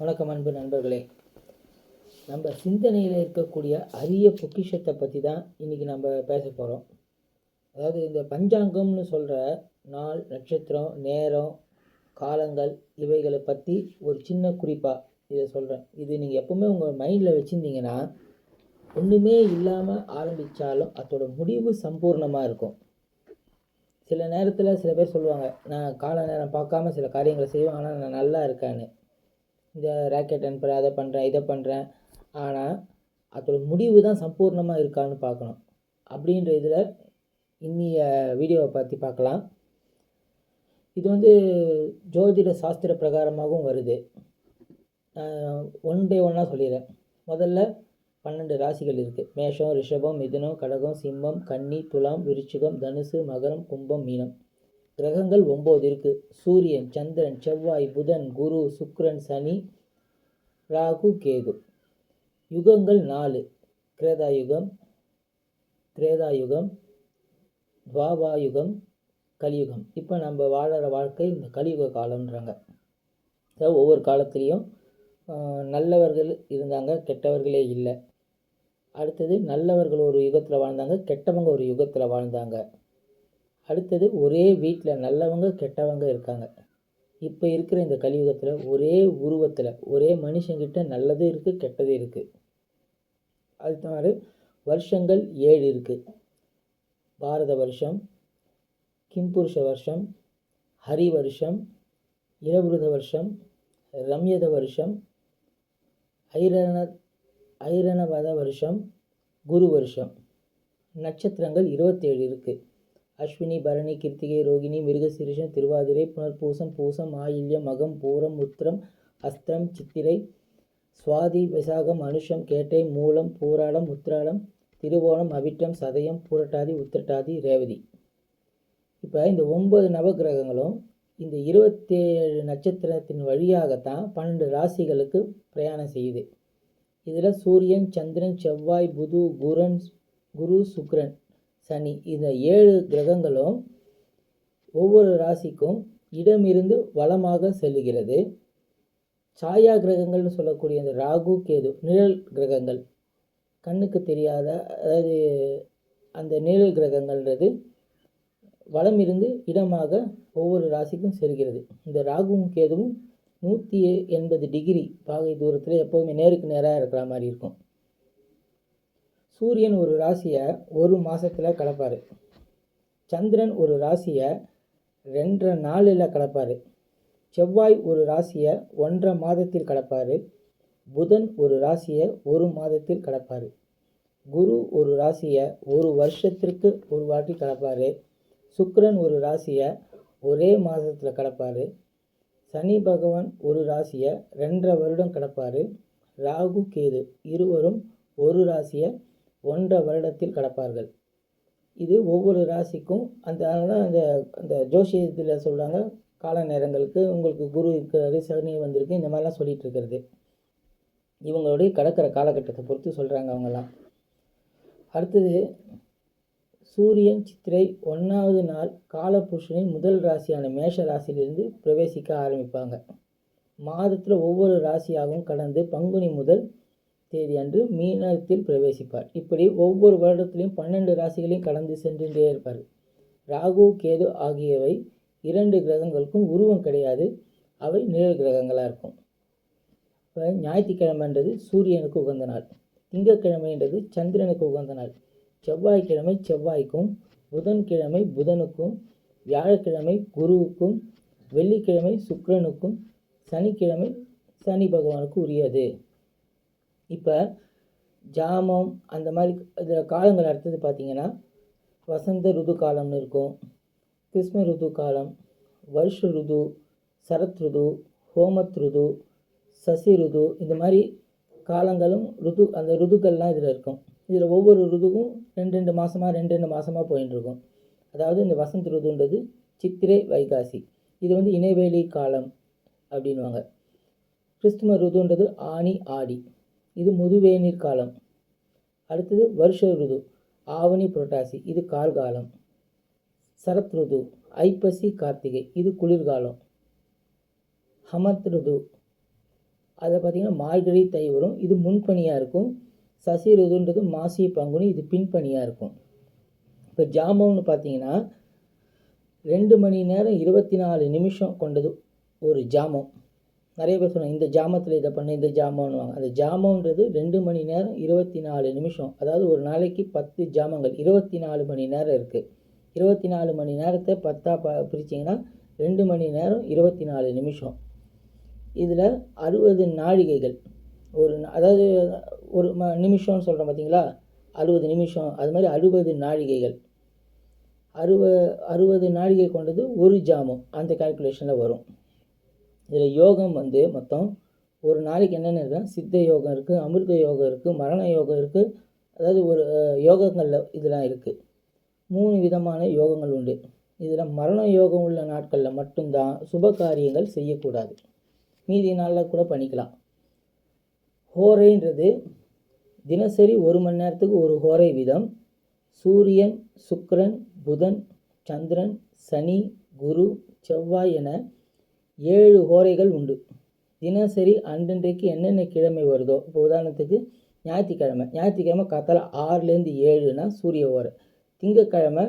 வணக்கம் அன்பு நண்பர்களே. நம்ம சிந்தனையில் இருக்கக்கூடிய அரிய பொக்கிஷத்தை பற்றி தான் இன்றைக்கி நம்ம பேச போகிறோம். அதாவது இந்த பஞ்சாங்கம்னு சொல்கிற நாள், நட்சத்திரம், நேரம், காலங்கள் இவைகளை பற்றி ஒரு சின்ன குறிப்பாக இதை சொல்கிறேன். இது நீங்கள் எப்போவுமே உங்கள் மைண்டில் வச்சுருந்தீங்கன்னா ஒன்றுமே இல்லாமல் ஆரம்பித்தாலும் அதோட முடிவு சம்பூர்ணமாக இருக்கும். சில நேரத்தில் சில பேர் சொல்லுவாங்க, நான் கால நேரம் பார்க்காம சில காரியங்களை செய்வேன், ஆனால் நான் நல்லா இருக்கேன்னு. இந்த ராக்கெட் அனுப்புகிறேன், அதை பண்ணுறேன், இதை பண்ணுறேன், ஆனால் அதோட முடிவு தான் சம்பூர்ணமாக இருக்கான்னு பார்க்கணும். அப்படின்ற இதில் இன்னிய வீடியோவை பற்றி பார்க்கலாம். இது ஜோதிட சாஸ்திர பிரகாரமாகவும் வருது. ஒன் பை ஒன்னாக சொல்லிடுறேன். முதல்ல 12 ராசிகள் இருக்குது. மேஷம், ரிஷபம், மிதுனம், கடகம், சிம்மம், கன்னி, துலாம், விருச்சிகம், தனுசு, மகரம், கும்பம், மீனம். கிரகங்கள் 9 இருக்குது. சூரியன், சந்திரன், செவ்வாய், புதன், குரு, சுக்கிரன், சனி, ராகு, கேது. யுகங்கள் 4. கிரேதாயுகம், துவாபாயுகம், கலியுகம். இப்போ நம்ம வாழற வாழ்க்கை இந்த கலியுக காலம்ன்றாங்க. அதாவது ஒவ்வொரு காலத்துலேயும் நல்லவர்கள் இருந்தாங்க, கெட்டவர்களே இல்லை. அடுத்தது நல்லவர்கள் ஒரு யுகத்தில் வாழ்ந்தாங்க, கெட்டவங்க ஒரு யுகத்தில் வாழ்ந்தாங்க. அடுத்தது ஒரே வீட்டில் நல்லவங்க கெட்டவங்க இருக்காங்க. இப்போ இருக்கிற இந்த கலியுகத்தில் ஒரே உருவத்தில் ஒரே மனுஷங்கிட்ட நல்லது இருக்குது, கெட்டது இருக்குது. அடுத்த மாதிரி வருஷங்கள் 7 இருக்குது. பாரத வருஷம், கிம்புருஷ வருஷம், ஹரி வருஷம், இரவிருத வருஷம், ரம்யத வருஷம், ஐரணவத வருஷம், குரு வருஷம். நட்சத்திரங்கள் 27 இருக்குது. அஸ்வினி, பரணி, கிருத்திகை, ரோகிணி, மிருகசீரிஷம், திருவாதிரை, புனர்பூசம், பூசம், ஆயில்யம், மகம், பூரம், உத்திரம், அஸ்தம், சித்திரை, சுவாதி, விசாகம், அனுஷம், கேட்டை, மூலம், பூராடம், உத்திராடம், திருவோணம், அவிட்டம், சதயம், பூரட்டாதி, உத்திரட்டாதி, ரேவதி. இப்போ இந்த 9 நவகிரகங்களும் இந்த 27 நட்சத்திரத்தின் வழியாகத்தான் 12 ராசிகளுக்கு பிரயாணம் செய்யுது. இதில் சூரியன், சந்திரன், செவ்வாய், குரு, சுக்கிரன், சனி, இந்த 7 கிரகங்களும் ஒவ்வொரு ராசிக்கும் இடமிருந்து வலமாக செல்லுகிறது. சாயா கிரகங்கள்னு சொல்லக்கூடிய இந்த ராகு, கேது நிழல் கிரகங்கள், கண்ணுக்கு தெரியாத, அதாவது அந்த நிழல் கிரகங்கள்ன்றது வலமிருந்து இடமாக ஒவ்வொரு ராசிக்கும் செல்கிறது. இந்த ராகுவும் கேதுவும் 180 டிகிரி பாகை தூரத்தில் எப்போதுமே நேருக்கு நேராக இருக்கிற மாதிரி இருக்கும். சூரியன் ஒரு ராசியை 1 மாதத்தில் கடப்பார். சந்திரன் ஒரு ராசியை 2.5 நாளில் கடப்பார். செவ்வாய் ஒரு ராசியை 1.5 மாதத்தில் கடப்பார். புதன் ஒரு ராசியை 1 மாதத்தில் கடப்பார். குரு ஒரு ராசியை 1 வருஷத்திற்கு ஒரு வாட்டி கடப்பார். சுக்கிரன் ஒரு ராசியை ஒரே மாதத்தில் கடப்பார். சனி பகவான் ஒரு ராசியை 2.5 வருடம் கடப்பார். ராகு, கேது இருவரும் ஒரு ராசியை 1.5 வருடத்தில் கடப்பார்கள். இது ஒவ்வொரு ராசிக்கும் அந்த ஜோசியத்தில் சொல்கிறாங்க, கால நேரங்களுக்கு உங்களுக்கு குரு இருக்கிறாரு, சனி வந்திருக்கு, இந்த மாதிரிலாம் சொல்லிகிட்டு இருக்கிறது. இவங்களுடைய கடக்கிற காலகட்டத்தை பொறுத்து சொல்கிறாங்க அவங்கெல்லாம். அடுத்தது சூரியன் சித்திரை 1வது நாள் காலபுருஷனின் முதல் ராசியான மேஷ ராசியிலிருந்து பிரவேசிக்க ஆரம்பிப்பாங்க. மாதத்தில் ஒவ்வொரு ராசியாகவும் கடந்து பங்குனி முதல் தேதி அன்று மீனத்தில் பிரவேசிப்பார். இப்படி ஒவ்வொரு வருடத்திலையும் 12 ராசிகளையும் கடந்து சென்றுட்டே இருப்பார். ராகு, கேது ஆகியவை 2 கிரகங்களுக்கும் உருவம் கிடையாது, அவை நிழல் கிரகங்களாக இருக்கும். இப்போ ஞாயிற்றுக்கிழமைன்றது சூரியனுக்கு உகந்த நாள், திங்கட்கிழமைன்றது சந்திரனுக்கு உகந்த நாள், செவ்வாய்க்கிழமை செவ்வாய்க்கும், புதன்கிழமை புதனுக்கும், வியாழக்கிழமை குருவுக்கும், வெள்ளிக்கிழமை சுக்கிரனுக்கும், சனிக்கிழமை சனி பகவானுக்கு உரியது. இப்போ ஜாமம் அந்த மாதிரி இதில் காலங்கள் அடுத்தது பார்த்திங்கன்னா வசந்த ருது காலம்னு இருக்கும், கிருஷ்ண ருது காலம், வருஷ ருது, சரத் ருது, ஹோமத் ருது, சசி ருது, இந்த மாதிரி காலங்களும் அந்த ருதுக்கள்லாம் இதில் இருக்கும். இதில் ஒவ்வொரு ருதுவும் 2 மாதமாக போயின்னு இருக்கும். அதாவது இந்த வசந்த ருதுன்றது சித்திரை, வைகாசி, இது இணைவேலி காலம் அப்படின்வாங்க. கிறிஸ்தும ருதுன்றது ஆனி, ஆடி, இது முதுவேநீர் காலம். அடுத்தது வருஷ ருது ஆவணி, புரட்டாசி, இது கார்காலம். சரத் ருது ஐப்பசி, கார்த்திகை, இது குளிர்காலம். ஹமத் ருது அதை பார்த்திங்கன்னா மார்கழி தை வரும், இது முன்பனியாக இருக்கும். சசி ருதுன்றது மாசி பங்குனி, இது பின்பனியாக இருக்கும். இப்போ ஜாமம்னு பார்த்தீங்கன்னா 2 மணி நேரம் 24 நிமிஷம் கொண்டது ஒரு ஜாமம். நிறைய பேர் சொன்னாங்க இந்த ஜாமத்தில் இதை பண்ண, இந்த ஜாமம்னுவாங்க. அந்த ஜாமன்றது 2 மணி நேரம் 24 நிமிஷம். அதாவது ஒரு நாளைக்கு 10 ஜாமங்கள், 24 மணி நேரம் இருக்குது. 24 மணி நேரத்தை 10ஆக பிரிச்சிங்கன்னா 2 மணி நேரம் 24 நிமிஷம். இதில் 60 நாழிகைகள், அதாவது ஒரு நிமிஷம்னு சொல்கிறோம் பார்த்தீங்களா, 60 நிமிஷம், அது மாதிரி 60 நாழிகைகள், 60 நாழிகை கொண்டது ஒரு ஜாமம். அந்த கால்குலேஷனில் வரும். இதில் யோகம் மொத்தம் ஒரு நாளைக்கு என்னென்ன இருக்குன்னா, சித்த யோகம் இருக்குது, அமிர்த யோகம் இருக்குது, மரண யோகம் இருக்குது. அதாவது ஒரு யோகங்களில் இதெல்லாம் இருக்குது. 3 விதமான யோகங்கள் உண்டு. இதில் மரண யோகம் உள்ள நாட்களில் மட்டும்தான் சுப காரியங்கள் செய்யக்கூடாது. மீதி நாளில் கூட பண்ணிக்கலாம். ஹோரைன்றது தினசரி 1 மணி நேரத்துக்கு ஒரு ஹோரை வீதம். சூரியன், சுக்கிரன், புதன், சந்திரன், சனி, குரு, செவ்வாய் என 7 ஹோரைகள் உண்டு. தினசரி அன்றன்றைக்கு என்னென்ன கிழமை வருதோ, இப்போ உதாரணத்துக்கு ஞாயிற்றுக்கிழமை காத்தால 6லேருந்து 7னா சூரிய ஹோரை. திங்கக்கிழமை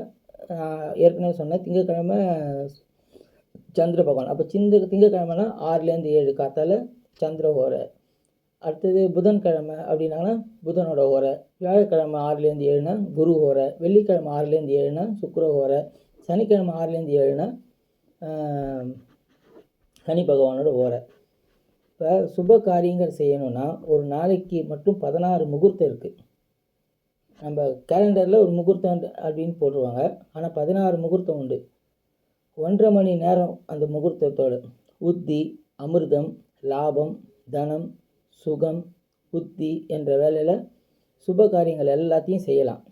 ஏற்கனவே சொன்ன திங்கக்கிழமை சந்திர பகவான். அப்போ திங்கக்கிழமைனா 6லேருந்து 7 காத்தால சந்திர ஹோரை. அடுத்தது புதன்கிழமை அப்படின்னாங்கன்னா புதனோட ஹோரை. வியாழக்கிழமை 6லேருந்து 7னா குரு ஹோரை. வெள்ளிக்கிழமை 6லேருந்து 7னா சுக்கிர ஹோரை. சனிக்கிழமை 6லேருந்து 7னா சனி பகவானோட ஹோரை. இப்போ சுப காரியங்கள் செய்யணும்னா ஒரு நாளைக்கு மட்டும் 16 முகூர்த்தம் இருக்குது. நம்ம கேலண்டரில் ஒரு முகூர்த்தம் அப்படின்னு போட்டுருவாங்க, ஆனால் 16 முகூர்த்தம் உண்டு. 1.5 மணி நேரம் அந்த முகூர்த்தத்தோடு உத்தி, அமிர்தம், லாபம், தனம், சுகம், புத்தி என்ற வேலையில் சுப காரியங்கள் எல்லாத்தையும் செய்யலாம்.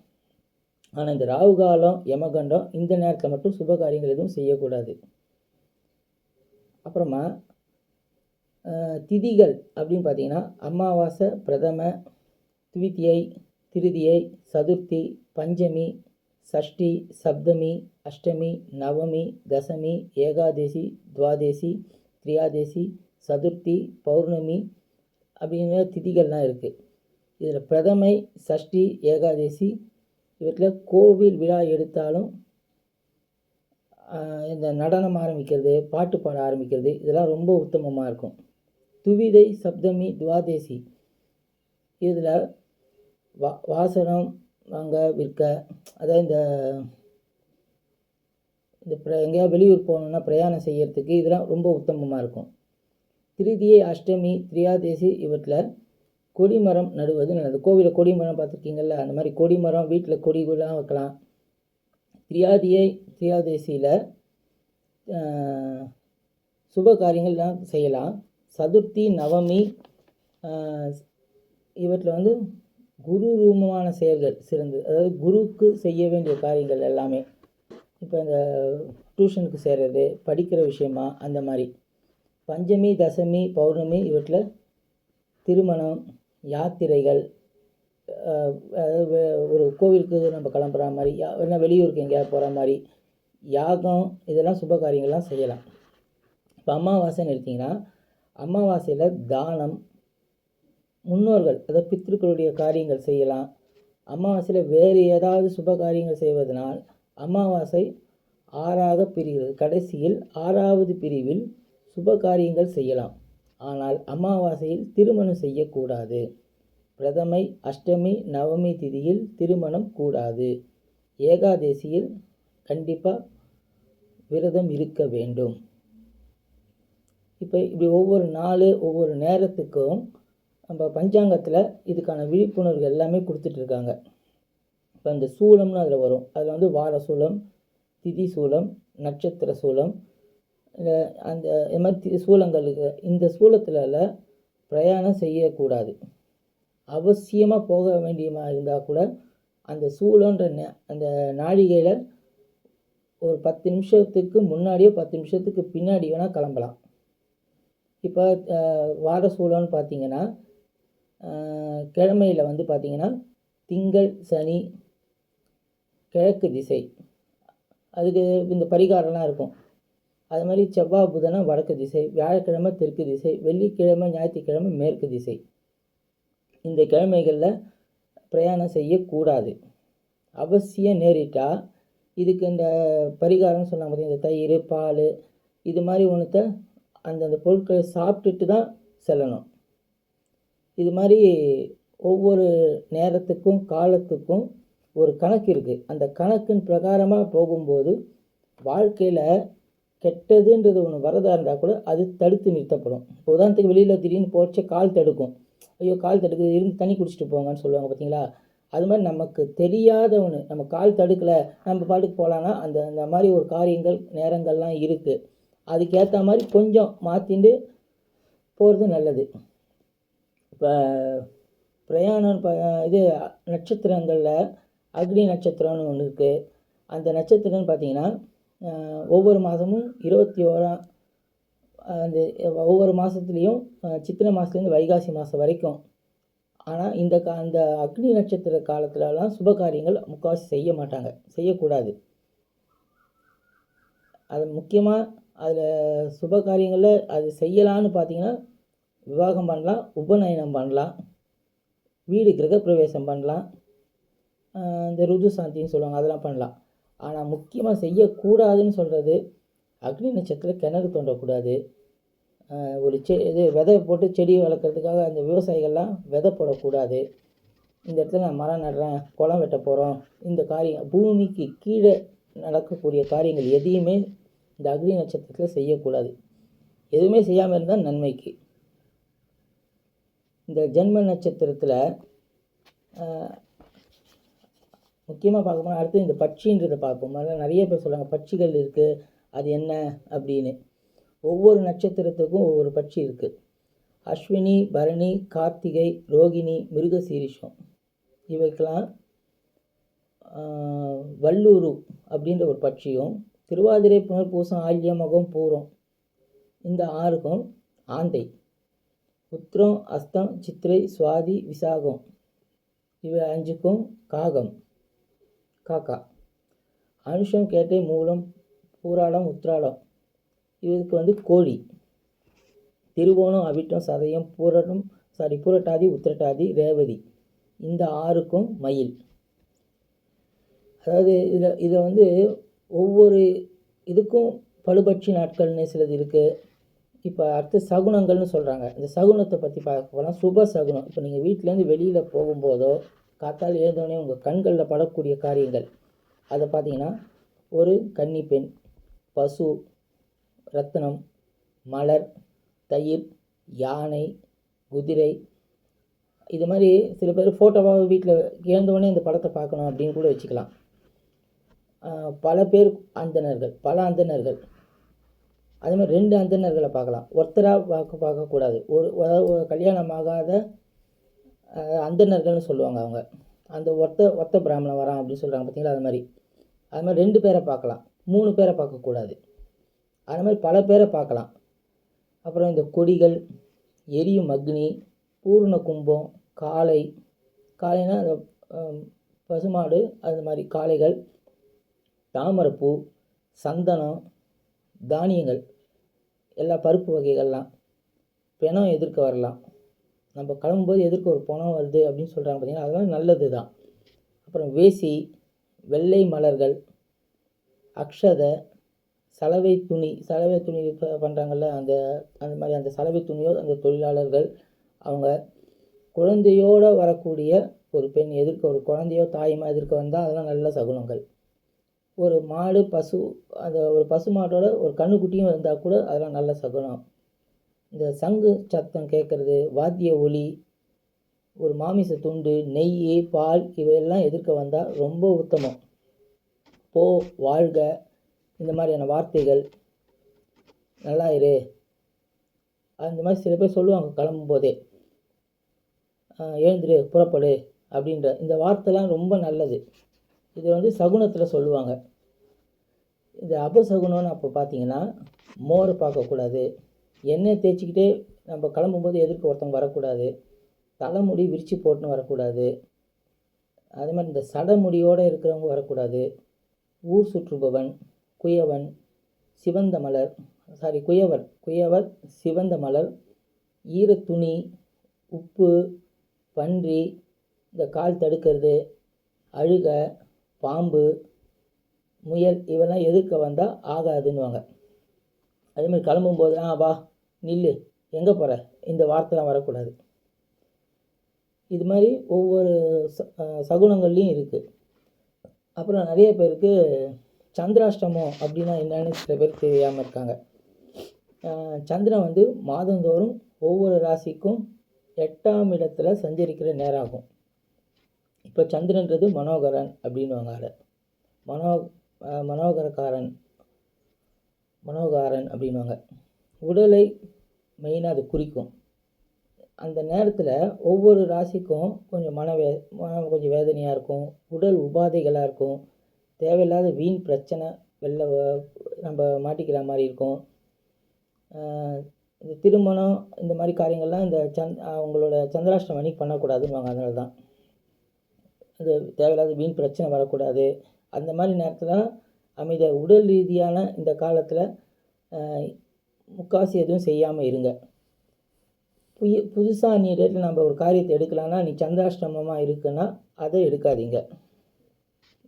ஆனால் இந்த ராகு காலம், யமகண்டம் இந்த நேரத்தில் மட்டும் சுப காரியங்கள் எதுவும் செய்யக்கூடாது. அப்புறமா திதிகள் அப்படின்னு பார்த்தீங்கன்னா அமாவாசை, பிரதம, துவித்தியை, திருதியை, சதுர்த்தி, பஞ்சமி, சஷ்டி, சப்தமி, அஷ்டமி, நவமி, தசமி, ஏகாதசி, துவாதசி, திரியாதசி, சதுர்த்தி, பௌர்ணமி அப்படிங்கிற திதிகள்லாம் இருக்குது. இதில் பிரதமை, சஷ்டி, ஏகாதசி இவற்றில் கோவில் விழா எடுத்தாலும் இந்த நடனம் ஆரம்பிக்கிறது, பாட்டு பாட ஆரம்பிக்கிறது இதெல்லாம் ரொம்ப உத்தமமாக இருக்கும். துவிதை, சப்தமி, துவாதசி இதில் வாசனம் வாங்க விற்க, அதாவது இந்த எங்கேயாவது வெளியூர் போகணுன்னா பிரயாணம் செய்யறதுக்கு இதெல்லாம் ரொம்ப உத்தமமாக இருக்கும். திருதியை, அஷ்டமி, திரியாதேசி இவற்றில் கொடிமரம் நடுவது நல்லது. கோவிலில் கொடிமரம் பார்த்துருக்கீங்கள்ல, அந்த மாதிரி கொடிமரம் வீட்டில் கொடிகளாக வைக்கலாம். திரியாதேசியில் சுப காரியங்கள்லாம் செய்யலாம். சதுர்த்தி, நவமி இவற்றில் குரு ரூபமான செயல்கள் சிறந்தது. அதாவது குருவுக்கு செய்ய வேண்டிய காரியங்கள் எல்லாமே, இப்போ இந்த டியூஷனுக்கு சேர்றது, படிக்கிற விஷயமா அந்த மாதிரி. பஞ்சமி, தசமி, பௌர்ணமி இவற்றில் திருமணம், யாத்திரைகள், ஒரு கோவிலுக்கு நம்ம கிளம்புற மாதிரி, இல்லைன்னா வெளியூருக்கு எங்கேயாவது போகிற மாதிரி, யாகம் இதெல்லாம் சுப காரியங்கள்லாம் செய்யலாம். இப்போ அமாவாசைன்னு எடுத்திங்கன்னா அமாவாசையில் தானம், முன்னோர்கள் அதாவது பித்ருக்களுடைய காரியங்கள் செய்யலாம். அமாவாசையில் வேறு ஏதாவது சுப காரியங்கள் செய்வதனால் அமாவாசை 6ஆக பிரிகிறது. கடைசியில் 6வது பிரிவில் சுப காரியங்கள் செய்யலாம். ஆனால் அமாவாசையில் திருமணம் செய்யக்கூடாது. பிரதமை, அஷ்டமி, நவமி திதியில் திருமணம் கூடாது. ஏகாதசியில் கண்டிப்பாக விரதம் இருக்க வேண்டும். இப்போ இப்படி ஒவ்வொரு நாள் ஒவ்வொரு நேரத்துக்கும் நம்ம பஞ்சாங்கத்தில் இதுக்கான விழிப்புணர்வு எல்லாமே கொடுத்துட்ருக்காங்க. இப்போ இந்த சூலம்னு அதில் வரும். அதில் வார சூலம், திதி சூலம், நட்சத்திர சூலம், அந்த இது மாதிரி சூலங்களுக்கு இந்த சூலத்தில் பிரயாணம் செய்யக்கூடாது. அவசியமாக போக வேண்டியமா இருந்தால் கூட அந்த சூலன்ற அந்த நாழிகையில் ஒரு 10 நிமிஷத்துக்கு முன்னாடியோ 10 நிமிஷத்துக்கு பின்னாடி வேணால் கிளம்பலாம். இப்போ வார சூலம்னு பார்த்தீங்கன்னா கிழமையில் பார்த்தீங்கன்னா திங்கள், சனி, கிழக்கு திசை, அதுக்கு இந்த பரிகாரம்லாம் இருக்கும். அது மாதிரி செவ்வாய் புதனா வடக்கு திசை, வியாழக்கிழமை தெற்கு திசை, வெள்ளிக்கிழமை ஞாயிற்றுக்கிழமை மேற்கு திசை. இந்த கிழமைகளில் பிரயாணம் செய்யக்கூடாது. அவசியம் நேரிட்டால் இதுக்கு இந்த பரிகாரம்னு சொன்னாங்க பார்த்தீங்கன்னா, இந்த தயிர் பால் இது மாதிரி ஒன்றுத்த அந்தந்த பொருட்களை சாப்பிட்டுட்டு தான் செல்லணும். இது மாதிரி ஒவ்வொரு நேரத்துக்கும் காலத்துக்கும் ஒரு கணக்கு இருக்குது. அந்த கணக்கின் பிரகாரமாக போகும்போது வாழ்க்கையில் கெட்டதுன்றது ஒன்று வரதா இருந்தால் கூட அது தடுத்து நிறுத்தப்படும். இப்போ உதாரணத்துக்கு வெளியில் திடீர்னு போச்சு கால் தடுக்கும், ஐயோ கால் தடுக்குது இருந்து தண்ணி குடிச்சிட்டு போங்கன்னு சொல்லுவாங்க பார்த்தீங்களா. அது மாதிரி நமக்கு தெரியாத ஒன்று நம்ம கால் தடுக்கலை நம்ம பாட்டுக்கு போகலான்னா அந்த மாதிரி ஒரு காரியங்கள் நேரங்கள்லாம் இருக்குது. அதுக்கேற்ற மாதிரி கொஞ்சம் மாற்றிட்டு போகிறது நல்லது. இப்போ பிரயாணம் இது நட்சத்திரங்களில் அக்னி நட்சத்திரம்னு ஒன்று இருக்குது. அந்த நட்சத்திரம்னு பார்த்தீங்கன்னா ஒவ்வொரு மாதமும் 21 அந்த ஒவ்வொரு மாதத்துலேயும் சித்திரை மாதத்துலேருந்து வைகாசி மாதம் வரைக்கும். ஆனால் அந்த அக்னி நட்சத்திர காலத்துலலாம் சுப காரியங்கள் முக்கால்வாசி செய்ய மாட்டாங்க, செய்யக்கூடாது. அது முக்கியமாக அதில் சுப காரியங்களில் அது செய்யலான்னு பார்த்தீங்கன்னா விவாகம் பண்ணலாம், உபநயனம் பண்ணலாம், வீடு கிரகப்பிரவேசம் பண்ணலாம், இந்த ருது சாந்தின்னு சொல்லுவாங்க அதெல்லாம் பண்ணலாம். ஆனால் முக்கியமாக செய்யக்கூடாதுன்னு சொல்கிறது அக்னி நட்சத்திரம் கிணறு தோண்டக்கூடாது. ஒரு இது விதை போட்டு செடி வளர்க்குறதுக்காக அந்த விவசாயிகள்லாம் விதை போடக்கூடாது. இந்த இடத்துல நான் மரம் நடுறேன், குளம் வெட்ட போகிறோம், இந்த காரியம் பூமிக்கு கீழே நடக்கக்கூடிய காரியங்கள் எதையுமே இந்த அக்னி நட்சத்திரத்தில் செய்யக்கூடாது. எதுவுமே செய்யாமல் இருந்தால் நன்மைக்கு. இந்த ஜென்ம நட்சத்திரத்தில் முக்கியமாக பார்க்க போனால் அடுத்து இந்த பட்சின்றதை பார்ப்போம். அதில் நிறைய பேர் சொல்கிறாங்க பட்சிகள் இருக்குது, அது என்ன அப்படின்னு. ஒவ்வொரு நட்சத்திரத்துக்கும் ஒவ்வொரு பட்சி இருக்குது. அஸ்வினி, பரணி, கார்த்திகை, ரோகிணி, மிருகசீரிஷம் இவைக்கெல்லாம் வல்லூரு அப்படின்ற ஒரு பட்சியும், திருவாதிரை, புனர்பூசம், ஆல்யம், மகம், பூரம் இந்த 6க்கும் ஆந்தை, உத்திரம், அஸ்தம், சித்திரை, சுவாதி, விசாகம் இவை 5க்கும் காகம் காக்கா, அனுஷம், கேட்டை, மூலம், பூராடம், உத்திராடம் இதுக்கு கோழி, திருவோணம், அவிட்டம், சதயம், பூரட்டாதி, உத்திரட்டாதி, ரேவதி இந்த 6க்கும் மயில். அதாவது இதை ஒவ்வொரு இதுக்கும் பழுபட்சி நாட்கள்னு சிலது இருக்குது. இப்போ அடுத்து சகுனங்கள்னு சொல்கிறாங்க. இந்த சகுனத்தை பற்றி பார்க்க போனால் சுப சகுனம். இப்போ நீங்கள் வீட்டிலேருந்து வெளியில் போகும்போதோ காத்தால் எழுந்தோடனே உங்கள் கண்களில் படக்கூடிய காரியங்கள் அதை பார்த்தீங்கன்னா ஒரு கன்னி பெண், பசு, ரத்தனம், மலர், தயிர், யானை, குதிரை இது மாதிரி சில பேர் ஃபோட்டோவாக வீட்டில் எழுந்தோடனே இந்த படத்தை பார்க்கணும் அப்படின்னு கூட வச்சுக்கலாம். பல பேர் அந்தணர்கள், பல அந்தணர்கள், அதே மாதிரி 2 அந்தணர்களை பார்க்கலாம். ஒருத்தராக பார்க்கக்கூடாது. ஒரு கல்யாணம் ஆகாத அந்தணர்கள்னு சொல்லுவாங்க. அவங்க அந்த ஒத்த பிராமணன் வரான் அப்படின்னு சொல்கிறாங்க பார்த்தீங்களா. அது மாதிரி 2 பேரை பார்க்கலாம், 3 பேரை பார்க்கக்கூடாது. அது மாதிரி பல பேரை பார்க்கலாம். அப்புறம் இந்த கொடிகள், எரியும் அக்னி, பூர்ண கும்பம், காளைனா அந்த பசுமாடு, அது மாதிரி காளைகள், தாமரைப்பூ, சந்தனம், தானியங்கள் எல்லா பருப்பு வகைகள்லாம், பிணம் எதிர்க்க வரலாம். நம்ம கிளம்பும்போது எதிர்க்க ஒரு பணம் வருது அப்படின்னு சொல்கிறாங்க பார்த்தீங்கன்னா அதெல்லாம் நல்லது தான். அப்புறம் வேசி, வெள்ளை மலர்கள், அக்ஷதை, சலவை துணி பண்ணுறாங்கல்ல அந்த மாதிரி அந்த சலவை துணியோ அந்த தொழிலாளர்கள், அவங்க குழந்தையோடு வரக்கூடிய ஒரு பெண் எதிர்க்க ஒரு குழந்தையோ தாயுமா எதிர்க்க வந்தால் அதெல்லாம் நல்ல சகுனங்கள். ஒரு மாடு, பசு, அந்த ஒரு பசு மாட்டோட ஒரு கண்ணுக்குட்டியும் இருந்தால் கூட அதெல்லாம் நல்ல சகுனம். இந்த சங்கு சத்தம் கேட்குறது, வாத்திய ஒலி, ஒரு மாமிச துண்டு, நெய், பால் இவையெல்லாம் எதிர்க்க வந்தால் ரொம்ப உத்தமம். போ, வாழ்க இந்த மாதிரியான வார்த்தைகள், நல்லா இரு அந்த மாதிரி சில பேர் சொல்லுவாங்க கிளம்பும்போதே, எழுந்துரு, புறப்படு அப்படின்ற இந்த வார்த்தைலாம் ரொம்ப நல்லது. இது சகுனத்தில் சொல்லுவாங்க. இந்த அபசகுனம்னு அப்போ பார்த்தீங்கன்னா மோரை பார்க்கக்கூடாது, எண்ணெய் தேய்ச்சிக்கிட்டே நம்ம கிளம்பும்போது எதிர்க்க ஒருத்தவங்க வரக்கூடாது, தலைமுடி விரித்து போட்டுன்னு வரக்கூடாது, அதே மாதிரி இந்த சடமுடியோடு இருக்கிறவங்க வரக்கூடாது, ஊர் சுற்றுபவன், குயவன், சிவந்த மலர், குயவர் சிவந்த மலர், ஈரத்துணி, உப்பு, பன்றி, இந்த கால் தடுக்கிறது, அழுகை, பாம்பு, முயல் இவெல்லாம் எதிர்க்க வந்தால் ஆகாதுன்னுவாங்க. அதேமாதிரி கிளம்பும்போது வா நில்லு எங்கே போகிற, இந்த வார்த்தைலாம் வரக்கூடாது. இது மாதிரி ஒவ்வொரு சகுனங்கள்லேயும் இருக்குது. அப்புறம் நிறைய பேருக்கு சந்திராஷ்டமம் அப்படின்னா என்னன்னு சில பேர் தெரியாமல் இருக்காங்க. சந்திரன் மாதந்தோறும் ஒவ்வொரு ராசிக்கும் 8ஆம் இடத்துல சஞ்சரிக்கிற நேரம் ஆகும். இப்போ சந்திரன்றது மனோகரன் அப்படின்வாங்க. அதை மனோகாரன் அப்படின்வாங்க. உடலை மெயினாக அது குறிக்கும். அந்த நேரத்தில் ஒவ்வொரு ராசிக்கும் கொஞ்சம் மனம் கொஞ்சம் வேதனையாக இருக்கும், உடல் உபாதைகளாக இருக்கும், தேவையில்லாத வீண் பிரச்சனை நம்ம மாட்டிக்கிற மாதிரி இருக்கும். இந்த திருமணம் இந்த மாதிரி காரியங்கள்லாம் இந்த அவங்களோட சந்திராஷ்டமம் அன்னைக்கு பண்ணக்கூடாதுன்னுவாங்க. அதனால தான் அது தேவையில்லாத வீண் பிரச்சனை வரக்கூடாது. அந்த மாதிரி நேரத்தில் அமைதியாக உடல் ரீதியான இந்த காலத்தில் முக்காசி எதுவும் செய்யாமல் இருங்க. புதுசாக நீ டேட்டில் நம்ம ஒரு காரியத்தை எடுக்கலான்னா நீ சந்திராஷ்டமமாக இருக்குன்னா அதை எடுக்காதீங்க.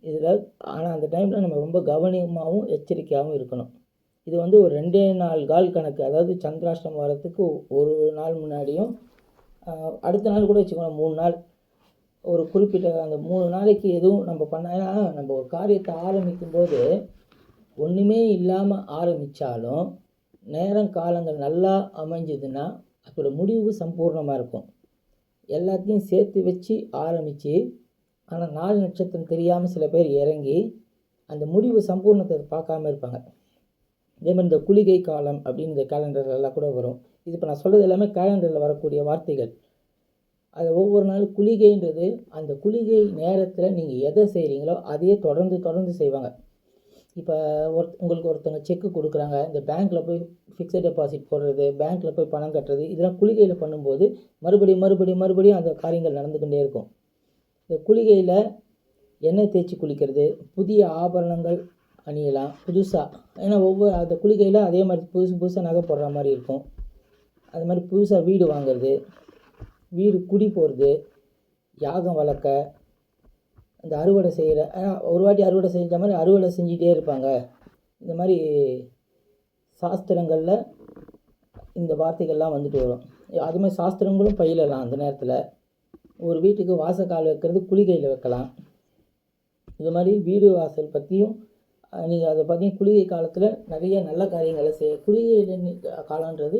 இதில் ஆனால் அந்த டைமில் நம்ம ரொம்ப கவனமாகவும் எச்சரிக்கையாகவும் இருக்கணும். இது ஒரு 2 நாள் கால் கணக்கு. அதாவது சந்திராஷ்டமம் வரத்துக்கு ஒரு நாள் முன்னாடியும் அடுத்த நாள் கூட வச்சுக்கோங்க, 3 நாள். ஒரு குறிப்பிட்ட அந்த 3 நாளைக்கு எதுவும் நம்ம ஏன்னா நம்ம ஒரு காரியத்தை ஆரம்பிக்கும்போது ஒன்றுமே இல்லாமல் ஆரம்பித்தாலும் நேரம் காலங்கள் நல்லா அமைஞ்சதுன்னா அதோட முடிவு சம்பூர்ணமாக இருக்கும். எல்லாத்தையும் சேர்த்து வச்சு ஆரம்பித்து ஆனால் 4 நட்சத்திரம் தெரியாமல் சில பேர் இறங்கி அந்த முடிவு சம்பூர்ணத்தை பார்க்காம இருப்பாங்க. இதே மாதிரி இந்த குளிகை காலம் அப்படின்னு இந்த கேலண்டர்லாம் கூட வரும். இது இப்போ நான் சொல்கிறது எல்லாமே கேலண்டரில் வரக்கூடிய வார்த்தைகள். அது ஒவ்வொரு நாளும் குளிகைன்றது அந்த குளிகை நேரத்தில் நீங்கள் எதை செய்கிறீங்களோ அதையே தொடர்ந்து செய்வாங்க. இப்போ உங்களுக்கு ஒருத்தவங்க செக்கு கொடுக்குறாங்க, இந்த பேங்க்கில் போய் ஃபிக்ஸட் டெபாசிட் போடுறது, பேங்க்கில் போய் பணம் கட்டுறது, இதெல்லாம் குளிகையில் பண்ணும்போது மறுபடியும் அந்த காரியங்கள் நடந்துக்கிட்டே இருக்கும். இந்த குளிகையில் எண்ணெய் தேய்ச்சி குளிக்கிறது, புதிய ஆபரணங்கள் அணியலாம் புதுசாக. ஏன்னா அந்த குளிகையில் அதே மாதிரி புதுசாக நகை போடுற மாதிரி இருக்கும். அது மாதிரி புதுசாக வீடு வாங்குறது, வீடு குடி போகிறது, யாகம் வளர்க்க, இந்த அறுவடை செய்கிற ஒரு வாட்டி அறுவடை செஞ்ச மாதிரி அறுவடை செஞ்சிட்டே இருப்பாங்க. இந்த மாதிரி சாஸ்திரங்களில் இந்த வார்த்தைகள்லாம் வரும். அது மாதிரி சாஸ்திரங்களும் பயிலலாம். அந்த நேரத்தில் ஒரு வீட்டுக்கு வாசக்கால் வைக்கிறது குளிகையில் வைக்கலாம். இது மாதிரி வீடு வாசல் பற்றியும் நீங்கள் அதை பார்த்தீங்கன்னா குளிகை காலத்தில் நிறைய நல்ல காரியங்களை குளிகை காலன்றது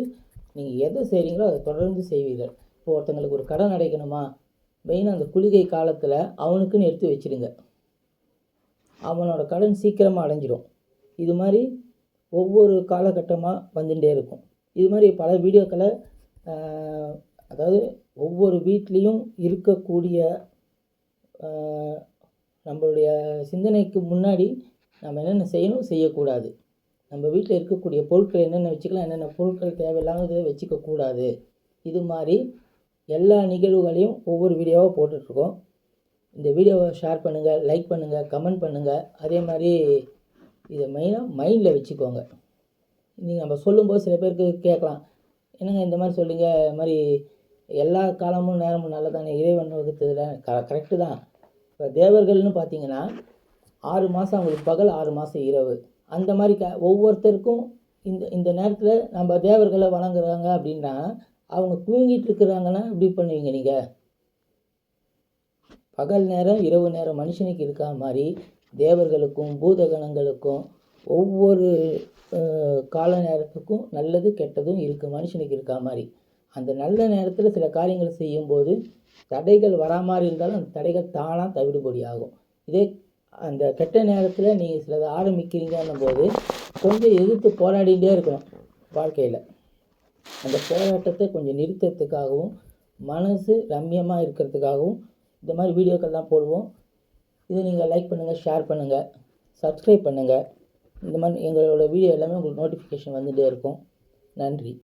நீங்கள் எதை செய்கிறீங்களோ அதை தொடர்ந்து செய்வீர்கள். இப்போ ஒருத்தங்களுக்கு ஒரு கடன் அடைக்கணுமா, மெயினாக அந்த குளிகை காலத்தில் அவனுக்குன்னு எடுத்து வச்சுடுங்க. அவனோட கடன் சீக்கிரமாக அடைஞ்சிடும். இது மாதிரி ஒவ்வொரு காலகட்டமாக வந்துட்டே இருக்கும். இது மாதிரி பல வீடியோக்களை அதாவது ஒவ்வொரு வீட்லேயும் இருக்கக்கூடிய நம்மளுடைய சிந்தனைக்கு முன்னாடி நம்ம என்னென்ன செய்யணும் செய்யக்கூடாது, நம்ம வீட்டில் இருக்கக்கூடிய பொருட்கள் என்னென்ன வச்சுக்கலாம், என்னென்ன பொருட்கள் தேவையில்லாமல் வச்சுக்கக்கூடாது, இது மாதிரி எல்லா நிகழ்வுகளையும் ஒவ்வொரு வீடியோவாக போட்டுட்ருக்கோம். இந்த வீடியோவை ஷேர் பண்ணுங்கள், லைக் பண்ணுங்கள், கமெண்ட் பண்ணுங்கள். அதே மாதிரி இதை மெயினாக மைண்டில் வச்சுக்கோங்க. நீங்கள் நம்ம சொல்லும்போது சில பேருக்கு கேட்கலாம், என்னங்க இந்த மாதிரி சொல்லுங்க, இது மாதிரி எல்லா காலமும் நேரமும் நல்லதானே, இறைவன் வகுத்ததில் கரெக்டு தான். இப்போ தேவர்கள்னு பார்த்தீங்கன்னா 6 மாதம் அவங்களுக்கு பகல், 6 மாதம் இரவு. அந்த மாதிரி ஒவ்வொருத்தருக்கும் இந்த நேரத்தில் நம்ம தேவர்களை வணங்குறாங்க அப்படின்னா அவங்க தூங்கிட்டு இருக்கிறாங்கன்னா இப்படி பண்ணுவீங்க நீங்கள். பகல் நேரம் இரவு நேரம் மனுஷனுக்கு இருக்கா மாதிரி தேவர்களுக்கும் பூதகணங்களுக்கும் ஒவ்வொரு கால நேரத்துக்கும் நல்லது கெட்டதும் இருக்குது, மனுஷனுக்கு இருக்கா மாதிரி. அந்த நல்ல நேரத்தில் சில காரியங்களை செய்யும்போது தடைகள் வரா மாதிரி இருந்தாலும் அந்த தடைகள் தானாக தவிடுபடி ஆகும். இதே அந்த கெட்ட நேரத்தில் நீங்கள் சிலதை ஆரம்பிக்கிறீங்கன்னும் போது கொஞ்சம் எதிர்த்து போராடிகிட்டே இருக்கணும். வாழ்க்கையில் அந்த போராட்டத்தை கொஞ்சம் நிறுத்தத்துக்காகவும் மனசு ரம்யமாக இருக்கிறதுக்காகவும் இந்த மாதிரி வீடியோக்கள்லாம் போடுவோம். இதை நீங்கள் லைக் பண்ணுங்கள், ஷேர் பண்ணுங்கள், சப்ஸ்கிரைப் பண்ணுங்கள். இந்த மாதிரி எங்களோட வீடியோ எல்லாமே உங்களுக்கு நோட்டிஃபிகேஷன் வந்துகிட்டே இருக்கும். நன்றி.